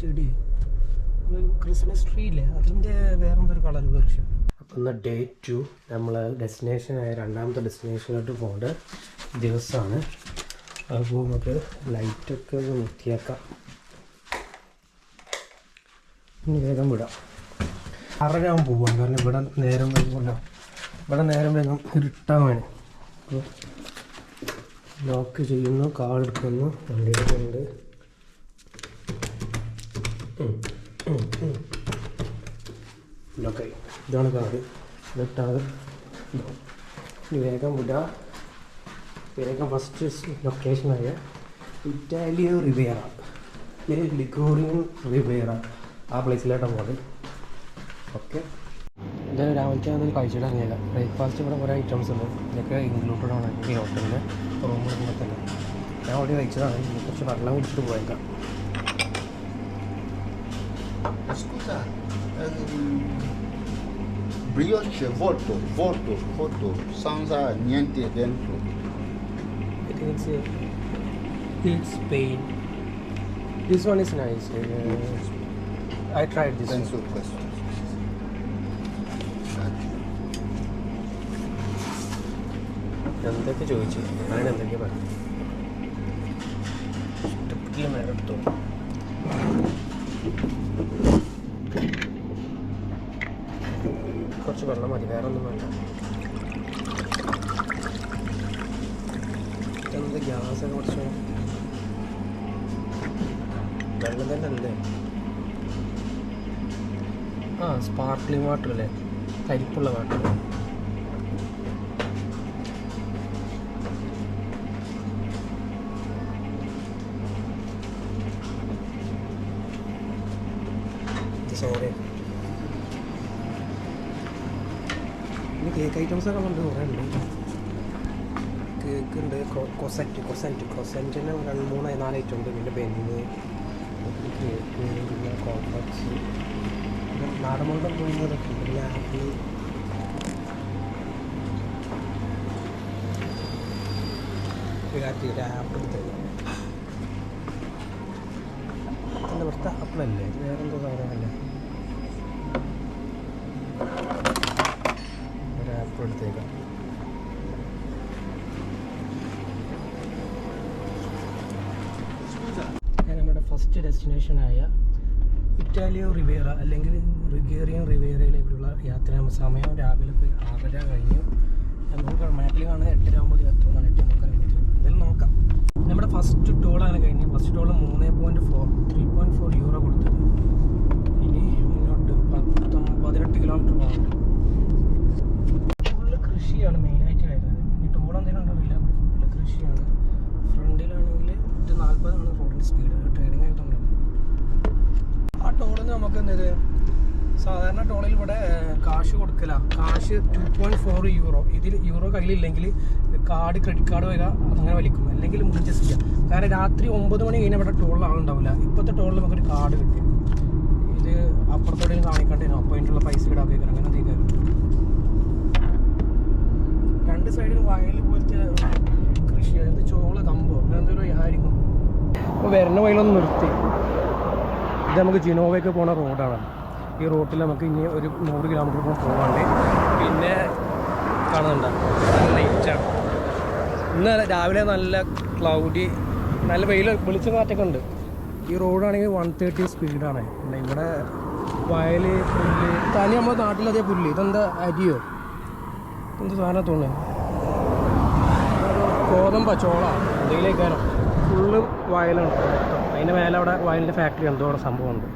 ചെടി, Christmas tree ഇല്ലേ, അതിൻ്റെ വേറെന്തൊരു കളർ വേർഷൻ. അപ്പം ഇന്ന് ഡേ 2 നമ്മൾ ഡെസ്റ്റിനേഷനായ രണ്ടാമത്തെ ഡെസ്റ്റിനേഷനിലോട്ട് പോകേണ്ട ദിവസമാണ്. അപ്പോൾ നമുക്ക് ലൈറ്റൊക്കെ ഒന്ന് വൃത്തിയാക്കാം. ഇനി വേഗം വിടാം. 6:30 പോവാം, കാരണം ഇവിടെ നേരം വരുമല്ലോ. ഇവിടെ നേരം വേഗം ഇരുട്ടാവാണ്. അപ്പോൾ ലോക്ക് ചെയ്യുന്നു, കാർ എടുക്കുന്നു, വണ്ടി എടുക്കുന്നുണ്ട്. ലോക്കായി. ഇതാണ് കാറ്. എന്നിട്ടാണ് ഇനി വേഗം വിടുക. വേഗം ഫസ്റ്റ് ലൊക്കേഷനായ ഇറ്റാലിയോ റിവേറ, ലിഗോറിയൻ റിവേറ, ആ പ്ലേസിലായിട്ടാണ് പോകുന്നത്. ഓക്കെ, എന്തായാലും രാവിലത്തെ അതിൽ കഴിച്ചിട്ട് ഇറങ്ങിയില്ല. ബ്രേക്ക്ഫാസ്റ്റ് ഇവിടെ കുറേ ഐറ്റംസ് ഉണ്ട്, ഇതൊക്കെ ഇൻക്ലൂഡഡ് ആണ് ഈ ഹോട്ടലിൻ്റെ റൂം എടുക്കുമ്പോൾ തന്നെ. ഞാൻ ഓൾറെഡി കഴിച്ചതാണ്. ഇനി കുറച്ച് വെള്ളം കുടിച്ചിട്ട് പോയേക്കാം. Scusa, brioche vuoto, senza niente dentro. It's Spain. This one is nice. I tried this Penso one. questo. എന്തൊക്കെ ചോദിച്ചു, അങ്ങനെ എന്തൊക്കെ പറഞ്ഞു. ഇഷ്ടപ്പെട്ടില്ല നേരം എടുത്തോ. കുറച്ച് വെള്ളം മതി, വേറെ ഒന്നും വേണ്ട. എന്ത് ഗ്യാസൊക്കെ കുറച്ച് വെള്ളം തന്നെ അല്ലേ. ആ, സ്പാർക്ക്ലിംഗ് വാട്ടർ അല്ലേ, കരിപ്പുള്ള വാട്ടർ. സോറി. ഇനി കേക്ക് ഐറ്റംസൊക്കെ ഉണ്ട്, കുറേ ഉണ്ട്. കേക്ക് ഉണ്ട്, കൊസൻറ്റിന് 3-4 ഐറ്റം ഉണ്ട്. പിന്നെ ബെന്ന്, കേക്ക്, പിന്നെ കോംപ്ലക്സ്, നാടൻ മുളക് പോയിരുന്നതൊക്കെ ഉണ്ട്. പിന്നെ ആപ്പിൾ, ആപ്പിൾ തന്നെ. എന്താ ഇവിടുത്തെ ആപ്പിളല്ലേ, വേറെന്തോ സാധനമല്ലേ. ഒരു ആപ്പിൾ എടുത്തേക്കാം. നമ്മുടെ ഫസ്റ്റ് ഡെസ്റ്റിനേഷനായ ഇറ്റാലിയോ റിവേറ അല്ലെങ്കിൽ ലിഗോറിയൻ റിവേറയിലേക്കുള്ള യാത്ര സമയം രാവിലെ 6:30 കഴിഞ്ഞു. നമുക്ക് മാപ്പിൽ കാണുന്നത് 8:30 എത്തുമെന്നാണ്. 8:30 എന്തായാലും നോക്കാം. നമ്മുടെ ഫസ്റ്റ് ടോളാണ് കഴിഞ്ഞത്. ഫസ്റ്റ് ടോൾ 3.4 യൂറോ കൊടുത്തത്. ഇനി മുന്നോട്ട് 18 കിലോമീറ്റർ പോകുന്നുണ്ട്. ഫുള്ള് കൃഷിയാണ് മെയിനായിട്ട് വരുന്നത്. ഇനി ടോൾ എന്തെങ്കിലും ഉണ്ടറിയില്ല, ഫുള്ള് കൃഷിയാണ്. ഫ്രണ്ടിലാണെങ്കിൽ 40 റോഡിൻ്റെ സ്പീഡ്, ട്രെയിനിങ് ആയതുകൊണ്ടാണ്. ആ ടോളിന് നമുക്ക് എന്തത്, സാധാരണ ടോളിൽ ഇവിടെ കാശ് കൊടുക്കില്ല. കാശ് 2.4 യൂറോ. ഇതിൽ യൂറോ കയ്യിലില്ലെങ്കിൽ ക്രെഡിറ്റ് കാർഡ് വരിക, അങ്ങനെ വലിക്കും. അല്ലെങ്കിൽ മുൻജസ് ചെയ്യാം. കാരണം രാത്രി 9 മണി കഴിഞ്ഞാൽ ഇവിടെ ടോളിൽ ആളുണ്ടാവില്ല. ഇപ്പോഴത്തെ ടോളിൽ നമുക്കൊരു കാർഡ് കിട്ടി. ഇത് അപ്പുറത്തോടെയും കാണിക്കേണ്ടിരുന്നു. അപ്പോൾ അതിനുള്ള പൈസ ഇടാക്കേക്കാം, അങ്ങനെ എന്തെങ്കിലും. രണ്ട് സൈഡിൽ വയൽ പോലത്തെ കൃഷി, അതായത് ചോള, കമ്പോ, അങ്ങനെ എന്തെങ്കിലും ആയിരിക്കും. അപ്പോൾ വരുന്ന വയലൊന്ന് നിർത്തി. ഇത് നമുക്ക് ജിനോവയ്ക്ക് പോകുന്ന റോഡാണ്. ഈ റോട്ടിൽ നമുക്ക് ഇനി ഒരു 100 കിലോമീറ്റർ പോകാണ്ട്. പിന്നെ കാണുന്നുണ്ട് നൈറ്റാണ്. ഇന്ന് രാവിലെ നല്ല ക്ലൗഡി, നല്ല വെളിച്ച കാറ്റൊക്കെ ഉണ്ട്. ഈ റോഡാണെങ്കിൽ 130 സ്പീഡാണ്. ഇവിടെ വയൽ, പുല്ല്, തനി നമ്മുടെ നാട്ടിലതേ പുല്ല്. ഇതെന്താ അരിയോ എന്ത് സാധനം തോന്നുന്നു, ഗോതമ്പ ചോള എന്തെങ്കിലേക്കാരോ. ഫുള്ള് വയലാണ് മൊത്തം. അതിൻ്റെ മേലെ അവിടെ വയലിൻ്റെ ഫാക്ടറി എന്തോ അവിടെ സംഭവമുണ്ട്.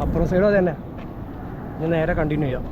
അപ്പുറം സൈഡും അത് തന്നെ. ഇനി നേരെ കണ്ടിന്യൂ ചെയ്യാം.